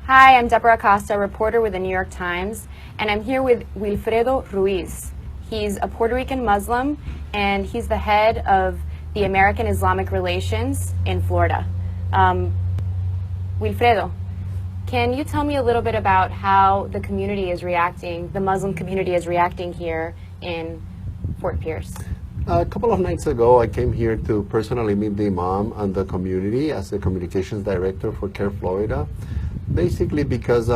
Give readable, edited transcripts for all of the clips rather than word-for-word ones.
Hi, I'm Deborah Acosta, reporter with the New York Times, and I'm here with Wilfredo Ruiz. He's a Puerto Rican Muslim, and he's the head of the American-Islamic Relations in Florida. Wilfredo, can you tell me a little bit about how the community is reacting, the Muslim community is reacting here in Fort Pierce? A couple of nights ago, I came here to personally meet the Imam and the community as the communications director for CAIR Florida, basically because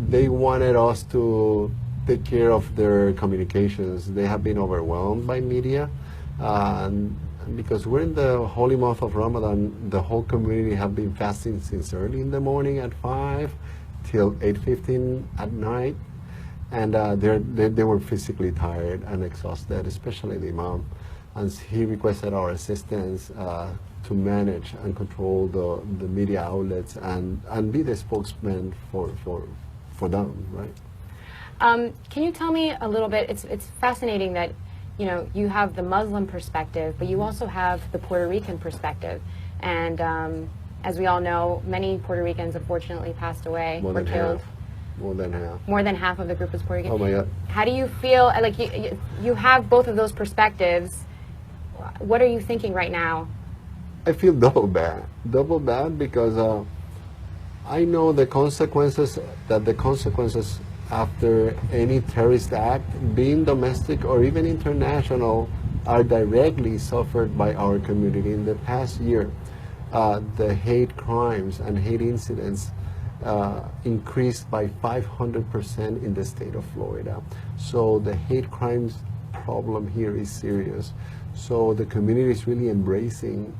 they wanted us to take care of their communications. They have been overwhelmed by media, and because we're in the holy month of Ramadan, the whole community have been fasting since early in the morning at 5 till 8:15 at night, and they were physically tired and exhausted, especially the Imam. And he requested our assistance to manage and control the media outlets and be the spokesman for them, right? Can you tell me a little bit, it's fascinating that you have the Muslim perspective, but you also have the Puerto Rican perspective. And as we all know, many Puerto Ricans unfortunately passed away, were killed. More than half. More than half of the group was Puerto Rican. Oh my God. How do you feel, like you have both of those perspectives? What are you thinking right now? I feel double bad because I know the consequences after any terrorist act, being domestic or even international, are directly suffered by our community. In the past year, the hate crimes and hate incidents increased by 500% in the state of Florida. So the hate crimes problem here is serious. So the community is really embracing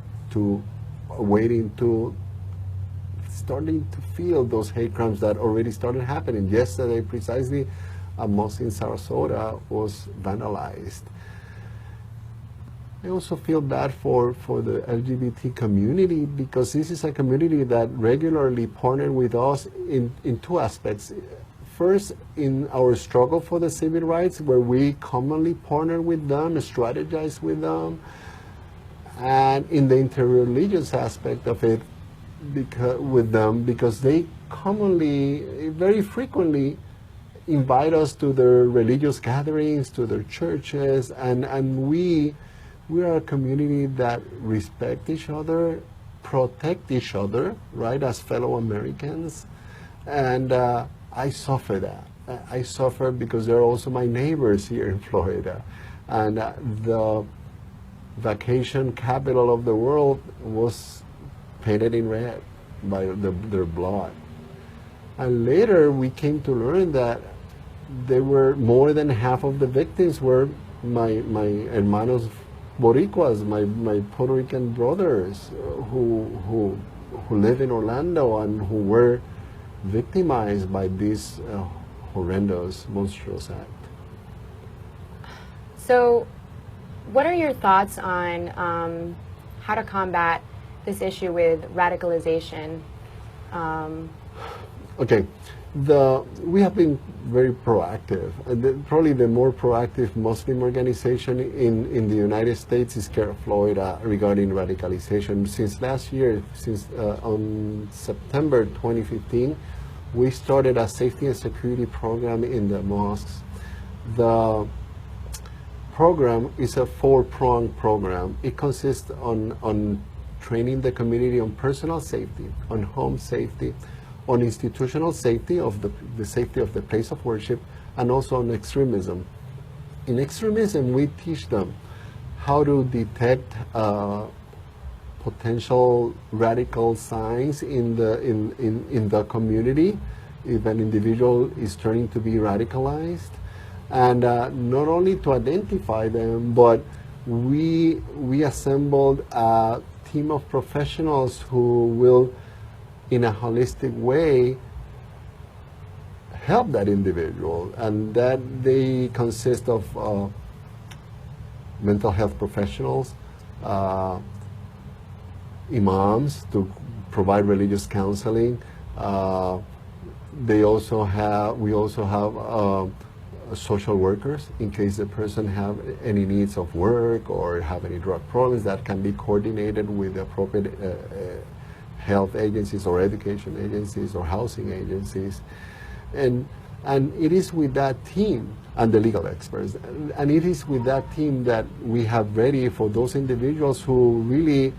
starting to feel those hate crimes that already started happening. Yesterday, precisely, a mosque in Sarasota was vandalized. I also feel bad for the LGBT community, because this is a community that regularly partnered with us in two aspects. First, in our struggle for the civil rights, where we commonly partner with them, strategize with them, and in the interreligious aspect of it, because they commonly, very frequently, invite us to their religious gatherings, to their churches, and we are a community that respect each other, protect each other, right, as fellow Americans, and I suffer that. I suffer because they're also my neighbors here in Florida, and the vacation capital of the world was painted in red by their blood. And later we came to learn that there were more than half of the victims were my hermanos Boricuas, my Puerto Rican brothers who live in Orlando and who were victimized by this horrendous, monstrous act. So what are your thoughts on how to combat this issue with radicalization? Okay, we have been very proactive. Probably the more proactive Muslim organization in the United States is CAIR Florida regarding radicalization. Since last year, on September 2015, we started a safety and security program in the mosques. The program is a four-pronged program. It consists on training the community on personal safety, on home safety, on institutional safety of the safety of the place of worship, and also on extremism. In extremism, we teach them how to detect potential radical signs in the community if an individual is turning to be radicalized, and not only to identify them, but we assembled a team of professionals who will, in a holistic way, help that individual, and that they consist of mental health professionals, imams to provide religious counseling. We also have social workers in case the person have any needs of work or have any drug problems that can be coordinated with the appropriate health agencies or education agencies or housing agencies. And it is with that team and the legal experts, and it is with that team that we have ready for those individuals who really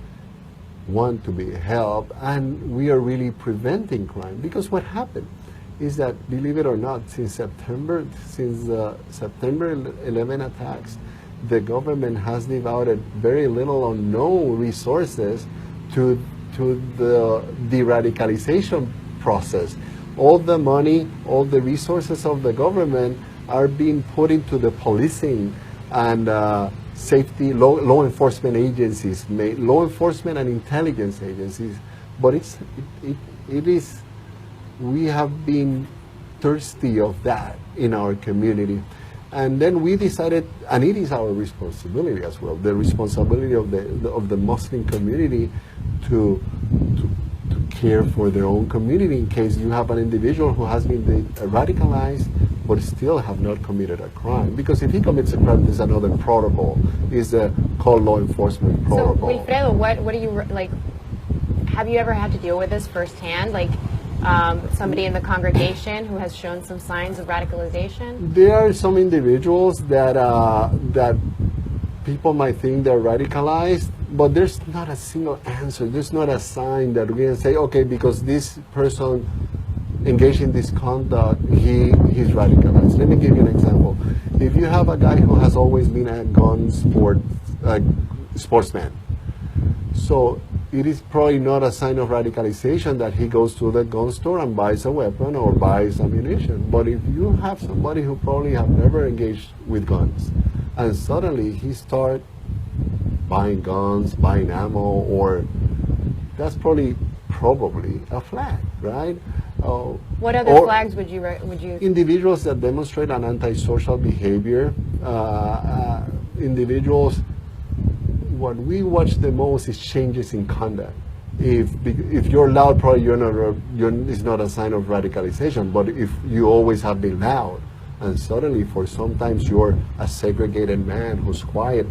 want to be helped, and we are really preventing crime. Because what happened is that, believe it or not, since September 11 attacks, the government has devoted very little or no resources to the de-radicalization process. All the money, all the resources of the government are being put into the policing and safety, law enforcement agencies, law enforcement and intelligence agencies. But we have been thirsty of that in our community. And then we decided, and it is our responsibility as well, the responsibility of the Muslim community to care for their own community in case you have an individual who has been radicalized but still have not committed a crime. Because if he commits a crime, there's another protocol. It's called law enforcement protocol. So, Wilfredo, what do you, like, have you ever had to deal with this firsthand? Like, somebody in the congregation who has shown some signs of radicalization? There are some individuals that people might think they're radicalized, but there's not a single answer. There's not a sign that we can say, okay, because this person engaged in this conduct, he's radicalized. Let me give you an example. If you have a guy who has always been a sportsman, so it is probably not a sign of radicalization that he goes to the gun store and buys a weapon or buys ammunition. But if you have somebody who probably have never engaged with guns, and suddenly he start buying guns, buying ammo, or that's probably a flag, right? What other flags would you? Individuals that demonstrate an antisocial behavior, individuals. What we watch the most is changes in conduct. If you're loud, probably it's not a sign of radicalization. But if you always have been loud, and suddenly for sometimes you're a segregated man who's quiet,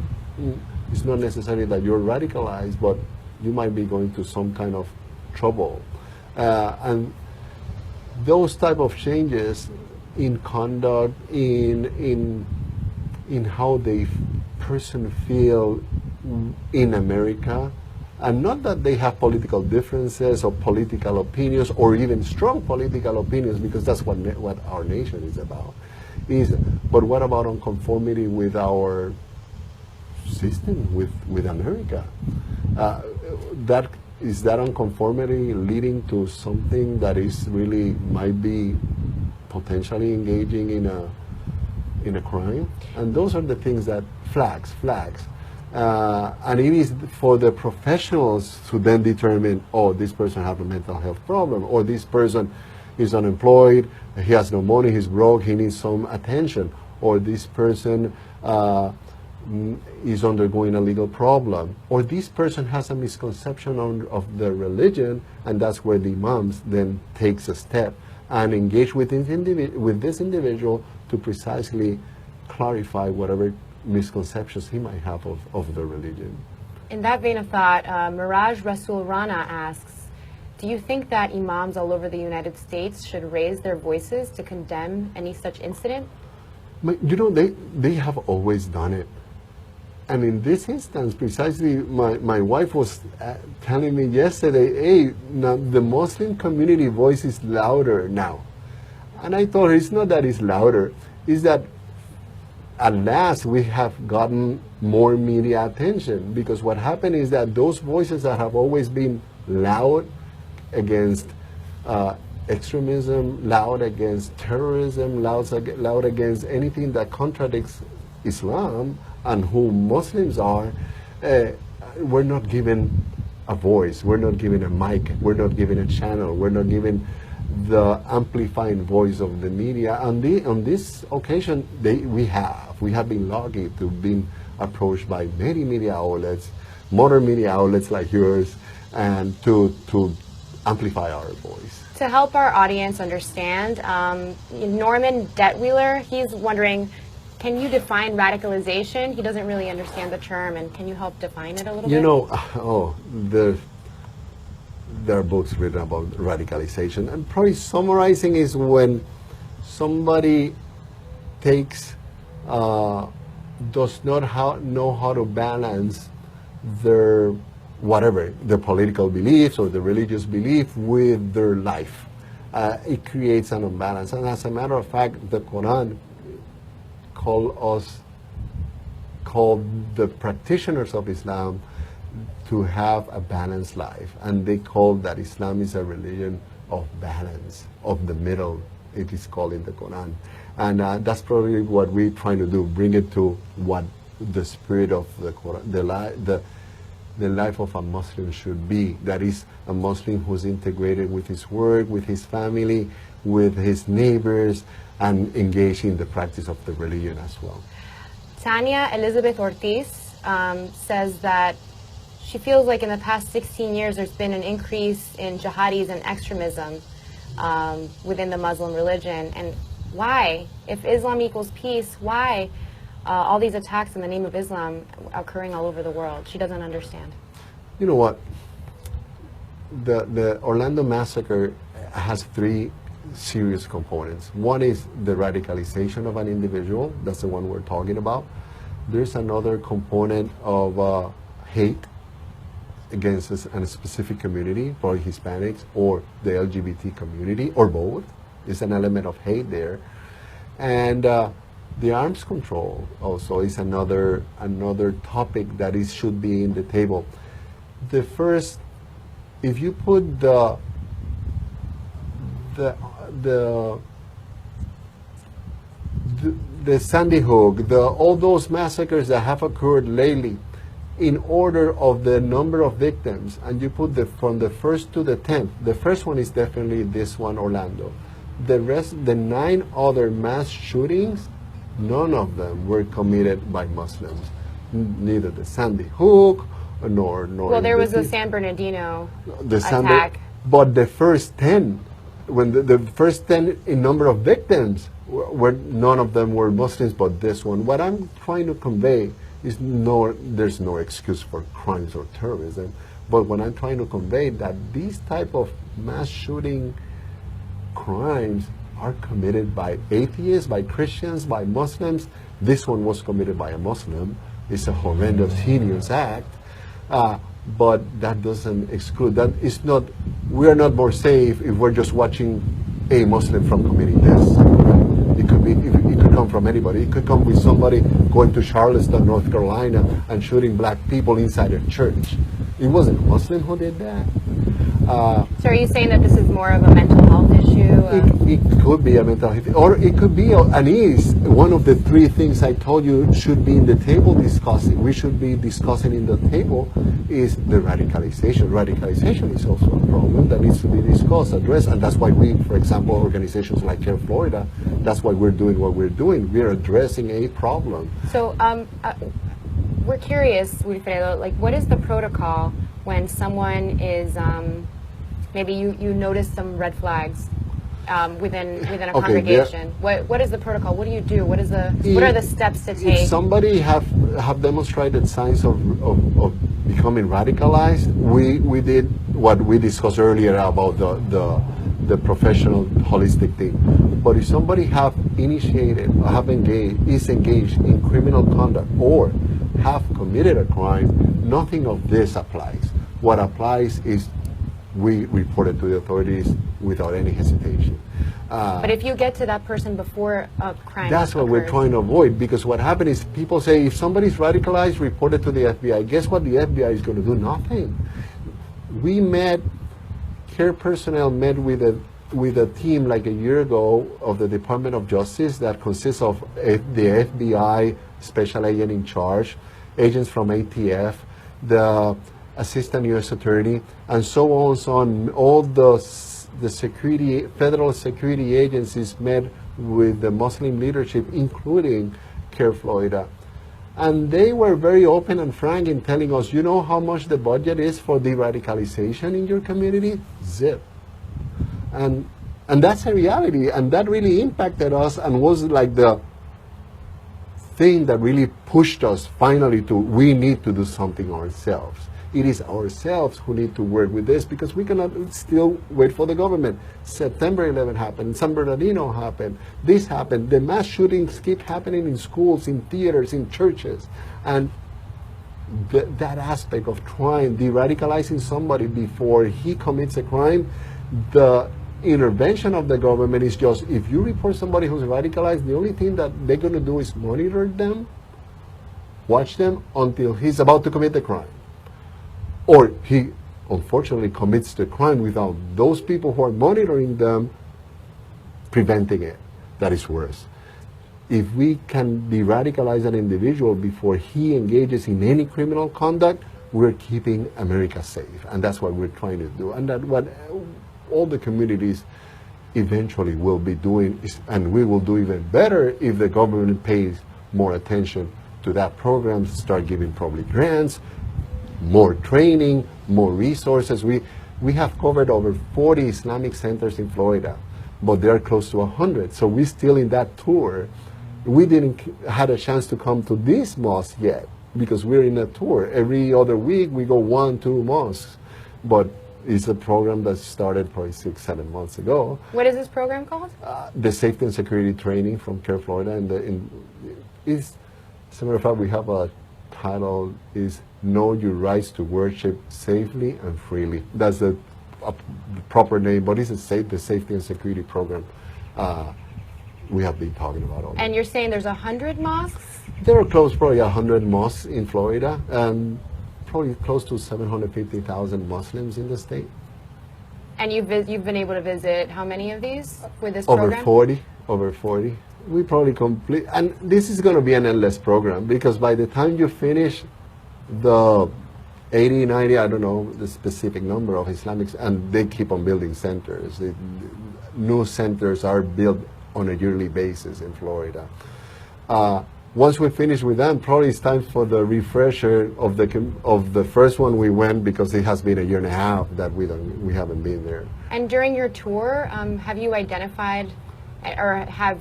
it's not necessarily that you're radicalized, but you might be going to some kind of trouble. And those type of changes in conduct, in how the person feel in America, and not that they have political differences or political opinions or even strong political opinions, because that's what our nation is about. But what about unconformity with our system, with America? Is that unconformity leading to something that is really might be potentially engaging in a crime? And those are the things that flags. And it is for the professionals to then determine, oh, this person has a mental health problem, or this person is unemployed, he has no money, he's broke, he needs some attention, or this person is undergoing a legal problem, or this person has a misconception of the religion, and that's where the Imams then takes a step and engage with this individual to precisely clarify whatever misconceptions he might have of the religion. In that vein of thought, Miraj Rasul Rana asks, do you think that Imams all over the United States should raise their voices to condemn any such incident? You know, they have always done it. And in this instance, precisely, my wife was telling me yesterday, hey, now the Muslim community voice is louder now. And I told her, it's not that it's louder, it's that at last we have gotten more media attention, because what happened is that those voices that have always been loud against extremism, loud against terrorism, loud against anything that contradicts Islam and who Muslims are, we're not given a voice, we're not given a mic, we're not given a channel, we're not given the amplifying voice of the media. On this occasion, we have been lucky to be approached by many media outlets, modern media outlets like yours, and to amplify our voice. To help our audience understand, Norman Detweiler, he's wondering, can you define radicalization? He doesn't really understand the term, and can you help define it a little bit? You know, there are books written about radicalization. And probably summarizing is when somebody takes, does not know how to balance their whatever, their political beliefs or the religious belief with their life. It creates an imbalance. And as a matter of fact, the Quran called the practitioners of Islam to have a balanced life. And they call that Islam is a religion of balance, of the middle, it is called in the Quran. And that's probably what we're trying to do, bring it to what the spirit of the Quran, the life of a Muslim should be. That is a Muslim who's integrated with his work, with his family, with his neighbors, and engaged in the practice of the religion as well. Tanya Elizabeth Ortiz says that she feels like in the past 16 years there's been an increase in jihadis and extremism within the Muslim religion. And why? If Islam equals peace, why all these attacks in the name of Islam occurring all over the world? She doesn't understand. You know what? The Orlando Massacre has three serious components. One is the radicalization of an individual. That's the one we're talking about. There's another component of hate against a specific community, probably Hispanics or the LGBT community, or both. There's an element of hate there. And the arms control also is another topic that should be in the table. The first, if you put the Sandy Hook, all those massacres that have occurred lately, in order of the number of victims, and you put from the 1st to the 10th, the first one is definitely this one, Orlando. The rest, the 9 other mass shootings, none of them were committed by Muslims. Neither the Sandy Hook, nor well, there was the San Bernardino attack. But the first 10, when the first 10 in number of victims, none of them were Muslims, but this one. What I'm trying to convey is there's no excuse for crimes or terrorism, but when I'm trying to convey that these type of mass shooting crimes are committed by atheists, by Christians, by Muslims. This one was committed by a Muslim. It's a horrendous, heinous act, but that doesn't exclude. That is not. We are not more safe if we're just watching a Muslim from committing this. It could be. It could come from anybody. It could come with somebody going to Charleston, North Carolina, and shooting black people inside a church. It wasn't a Muslim who did that. So are you saying that this is more of a mental health issue? It could be a mental health, or it could be an ease. One of the three things I told you should be in the table discussing. We should be discussing in the table is the radicalization. Radicalization is also a problem that needs to be discussed, addressed, and that's why we, for example, organizations like CAIR Florida, that's why we're doing what we're doing. We're addressing a problem. So we're curious, Wilfredo, like what is the protocol when someone is maybe you notice some red flags within a congregation? What is the protocol? What do you do? What are the steps to take? If somebody have demonstrated signs of becoming radicalized, we did what we discussed earlier about the professional holistic thing. But if somebody have initiated or is engaged in criminal conduct or have committed a crime, nothing of this applies. What applies is we report it to the authorities without any hesitation. But if you get to that person before a crime that's what we're trying to avoid, because what happens is people say, if somebody's radicalized, report it to the FBI. Guess what the FBI is going to do? Nothing. CAIR personnel met with a team like a year ago of the Department of Justice that consists of the FBI special agent in charge, agents from ATF, the assistant U.S. attorney, and so on and so on. All the federal security agencies met with the Muslim leadership, including CAIR Florida. And they were very open and frank in telling us, you know how much the budget is for de-radicalization in your community? Zip. And that's a reality, and that really impacted us and was like the thing that really pushed us finally to, we need to do something ourselves. It is ourselves who need to work with this, because we cannot still wait for the government. September 11 happened, San Bernardino happened, this happened, the mass shootings keep happening in schools, in theaters, in churches. And that aspect of trying, de-radicalizing somebody before he commits a crime, the intervention of the government is just, if you report somebody who's radicalized, the only thing that they're going to do is monitor them, watch them until he's about to commit the crime. Or he, unfortunately, commits the crime without those people who are monitoring them preventing it. That is worse. If we can de-radicalize an individual before he engages in any criminal conduct, we're keeping America safe. And that's what we're trying to do. And that's what all the communities eventually will be doing, and we will do even better if the government pays more attention to that program, start giving probably grants, more training, more resources. We have covered over 40 Islamic centers in Florida, but they're close to 100. So we're still in that tour. We didn't had a chance to come to this mosque yet, because we're in a tour. Every other week we go 1-2 mosques, but it's a program that started probably 6-7 months ago. What is this program called? The Safety and Security Training from CAIR Florida, and as a matter of fact, we have a title is Know Your Rights to Worship Safely and Freely. That's the proper name, but it's the Safety and Security Program we have been talking about all. And you're saying there's 100 mosques? There are close probably 100 mosques in Florida, and probably close to 750,000 Muslims in the state. And you've been able to visit how many of these with this Over program? 40. Over 40. We probably complete, and this is going to be an endless program, because by the time you finish the 80, 90, I don't know the specific number of Islamics, and they keep on building centers. New centers are built on a yearly basis in Florida. Once we finish with them, probably it's time for the refresher of the first one we went, because it has been a year and a half that we haven't been there. And during your tour, have you identified, or have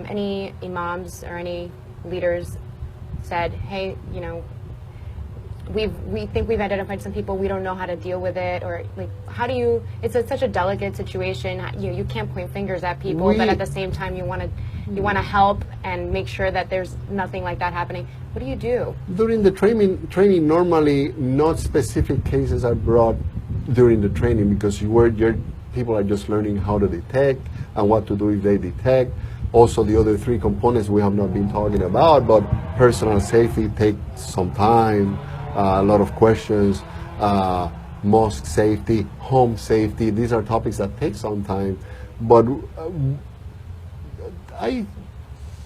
any imams or any leaders said, hey, you know, we think we've identified some people, we don't know how to deal with it, or like, how do you, it's such a delicate situation, you can't point fingers at people, but at the same time you want to help and make sure that there's nothing like that happening. What do you do? During the training normally not specific cases are brought during the training, because people are just learning how to detect and what to do if they detect. Also, the other 3 components we have not been talking about, but personal safety takes some time, a lot of questions, mosque safety, home safety. These are topics that take some time, but I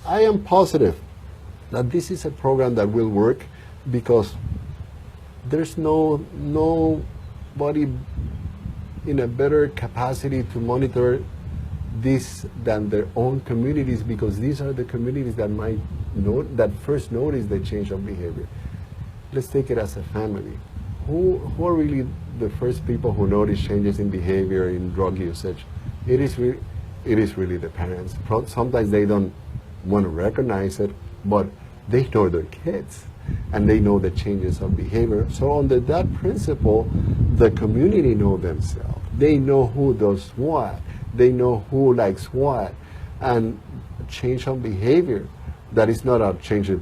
am positive that this is a program that will work, because there's nobody in a better capacity to monitor this than their own communities, because these are the communities that that first notice the change of behavior. Let's take it as a family. Who are really the first people who notice changes in behavior, in drug usage? It is really the parents. Sometimes they don't want to recognize it, but they know their kids, and they know the changes of behavior. So under that principle, the community know themselves. They know who does what. They know who likes what. And change of behavior, that is not a change of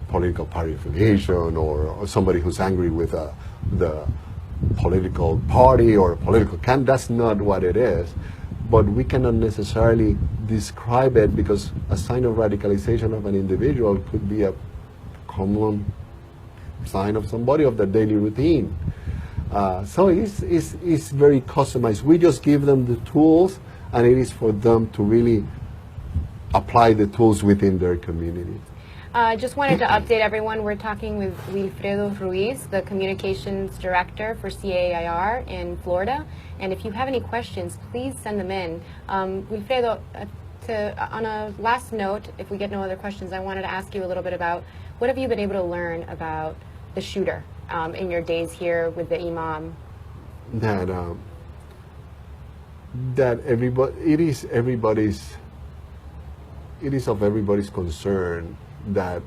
political party affiliation, or somebody who's angry with the political party or political candidate. That's not what it is. But we cannot necessarily describe it, because a sign of radicalization of an individual could be a common sign of somebody of their daily routine. So it's very customized. We just give them the tools, and it is for them to really apply the tools within their community. I just wanted to update everyone. We're talking with Wilfredo Ruiz, the Communications Director for CAIR in Florida. And if you have any questions, please send them in. Wilfredo, on a last note, if we get no other questions, I wanted to ask you a little bit about what have you been able to learn about the shooter in your days here with the Imam? That it is of everybody's concern that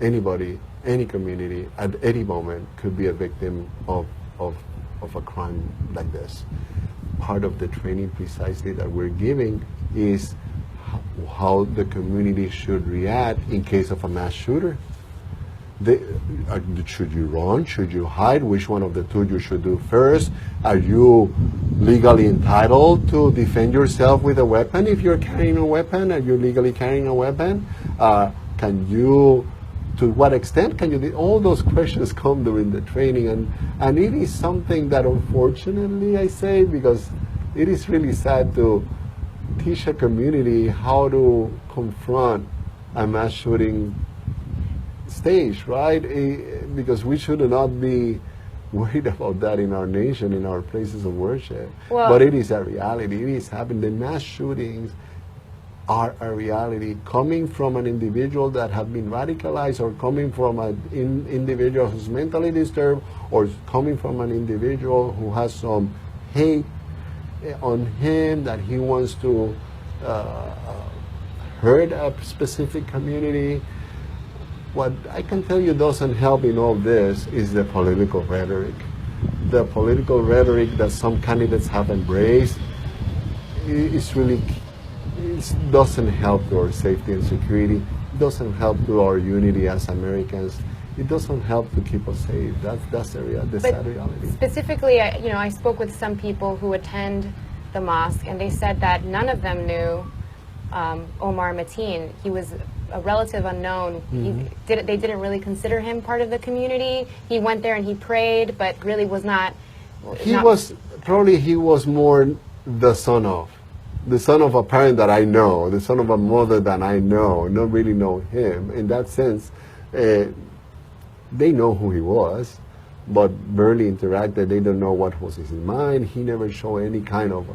anybody, any community, at any moment could be a victim of a crime like this. Part of the training precisely that we're giving is how the community should react in case of a mass shooter. Should you run? Should you hide? Which one of the two you should do first? Are you legally entitled to defend yourself with a weapon if you're carrying a weapon? Are you legally carrying a weapon? To what extent can you do? All those questions come during the training, and it is something that unfortunately I say, because it is really sad to teach a community how to confront a mass shooting stage, right? Because we should not be worried about that in our nation, in our places of worship. Well, but it is a reality. It is happening. The mass shootings are a reality coming from an individual that have been radicalized, or coming from an individual who's mentally disturbed, or coming from an individual who has some hate on him that he wants to hurt a specific community. What I can tell you doesn't help in all this is the political rhetoric. The political rhetoric that some candidates have embraced is really, it doesn't help to our safety and security. It doesn't help to our unity as Americans. It doesn't help to keep us safe. That's the sad reality. Specifically, I spoke with some people who attend the mosque, and they said that none of them knew Omar Mateen. He was a relative unknown. Mm-hmm. They didn't really consider him part of the community. He went there and he prayed, but really was not. He was more the son of a parent that I know, the son of a mother that I know, not really know him. In that sense, they know who he was, but barely interacted. They don't know what was in his mind. He never showed any kind of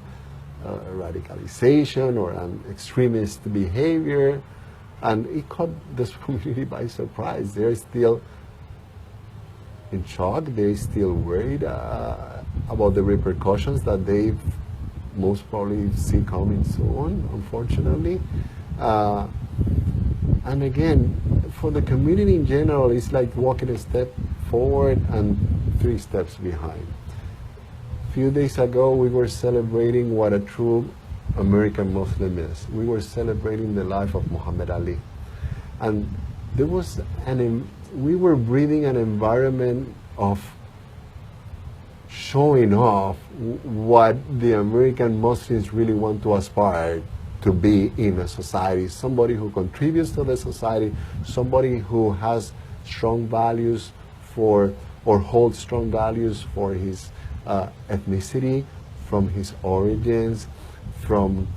radicalization or an extremist behavior. And it caught this community by surprise. They're still in shock. They're still worried about the repercussions that they most probably see coming soon, unfortunately. And again, for the community in general, it's like walking a step forward and 3 steps behind. A few days ago, we were celebrating what a true American Muslim is. We were celebrating the life of Muhammad Ali. And there was we were breathing an environment of showing off what the American Muslims really want to aspire to be in a society. Somebody who contributes to the society, somebody who has strong values or holds strong values for his ethnicity, from his origins, from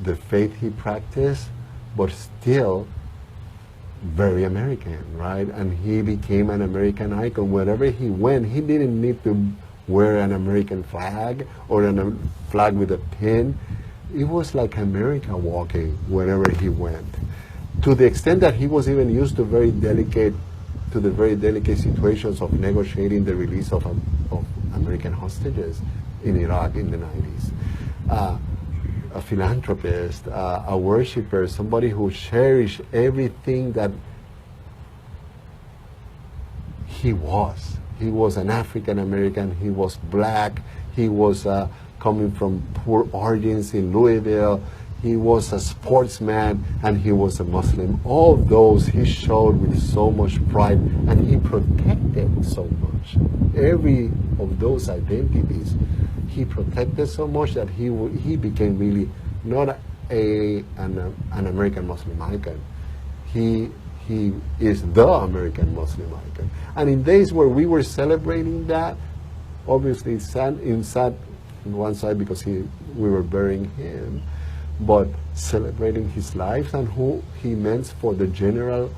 the faith he practiced, but still very American, right? And he became an American icon. Wherever he went, he didn't need to wear an American flag or a flag with a pin. It was like America walking wherever he went. To the extent that he was even used to the very delicate situations of negotiating the release of American hostages in Iraq in the 90s. A philanthropist, a worshiper, somebody who cherished everything that he was. He was an African American, he was black, he was coming from poor origins in Louisville, he was a sportsman, and he was a Muslim. All those he showed with so much pride, and he protected so much. Every of those identities he protected so much that he became really not an American Muslim icon. He is the American Muslim icon. And in days where we were celebrating that, obviously sad on one side because we were burying him, but celebrating his life and who he meant for the general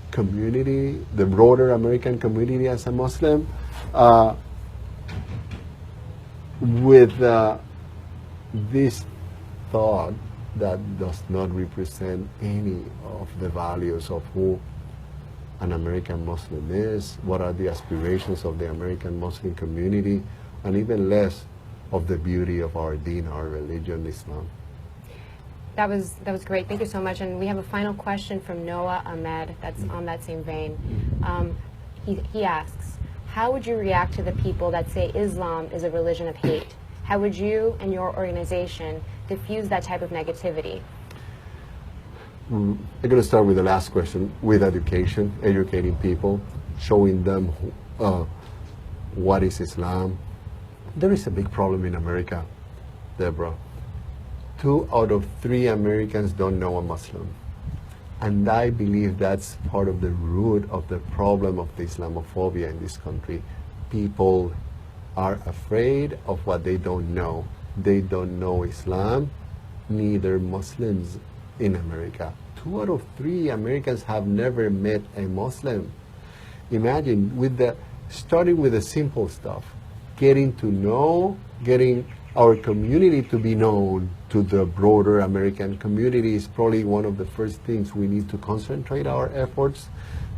community, the broader American community as a Muslim, with this thought that does not represent any of the values of who an American Muslim is, what are the aspirations of the American Muslim community, and even less of the beauty of our deen, our religion, Islam. That was great. Thank you so much. And we have a final question from Noah Ahmed that's on that same vein. He asks, how would you react to the people that say Islam is a religion of hate? How would you and your organization diffuse that type of negativity? I'm going to start with the last question, with education, educating people, showing them what is Islam. There is a big problem in America, Deborah. 2 out of 3 Americans don't know a Muslim. And I believe that's part of the root of the problem of the Islamophobia in this country. People are afraid of what they don't know. They don't know Islam, neither Muslims in America. 2 out of 3 Americans have never met a Muslim. Imagine, starting with the simple stuff, getting to know, getting our community to be known to the broader American community is probably one of the first things we need to concentrate our efforts,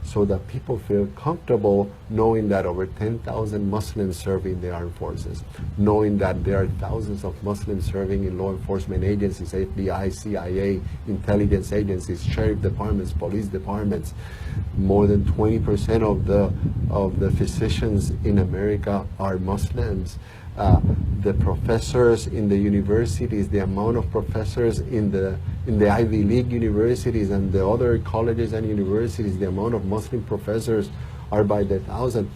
so that people feel comfortable knowing that over 10,000 Muslims serve in the armed forces, knowing that there are thousands of Muslims serving in law enforcement agencies, FBI, CIA, intelligence agencies, sheriff departments, police departments. More than 20% of the physicians in America are Muslims. The professors in the universities, the amount of professors in the Ivy League universities and the other colleges and universities, the amount of Muslim professors are by the thousand.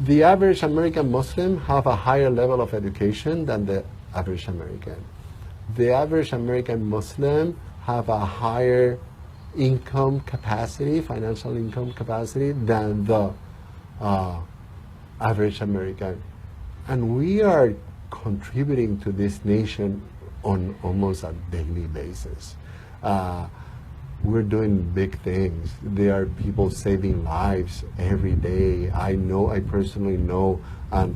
The average American Muslim have a higher level of education than the average American. The average American Muslim have a higher income capacity, financial income capacity, than the average American. And we are contributing to this nation on almost a daily basis. We're doing big things. There are people saving lives every day. I personally know a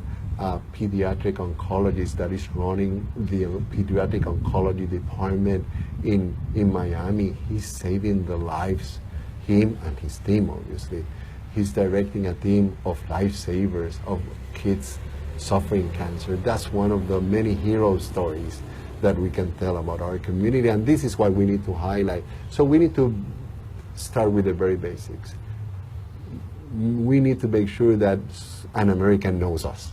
pediatric oncologist that is running the pediatric oncology department in Miami. He's saving the lives, him and his team, obviously. He's directing a team of lifesavers, of kids suffering cancer. That's one of the many hero stories that we can tell about our community, and this is what we need to highlight. So we need to start with the very basics. We need to make sure that an American knows us,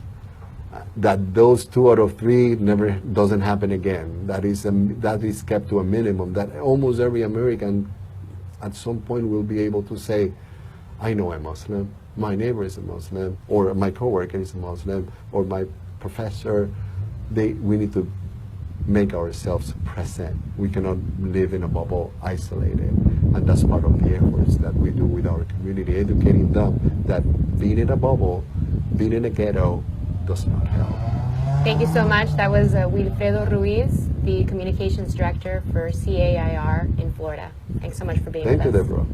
that those 2 out of 3 never doesn't happen again. That is kept to a minimum, that almost every American at some point will be able to say, I know a Muslim, my neighbor is a Muslim, or my coworker is a Muslim, or my professor. We need to make ourselves present. We cannot live in a bubble isolated. And that's part of the efforts that we do with our community, educating them that being in a bubble, being in a ghetto does not help. Thank you so much. That was Wilfredo Ruiz, the Communications Director for CAIR in Florida. Thanks so much for being with us. Thank you, Deborah.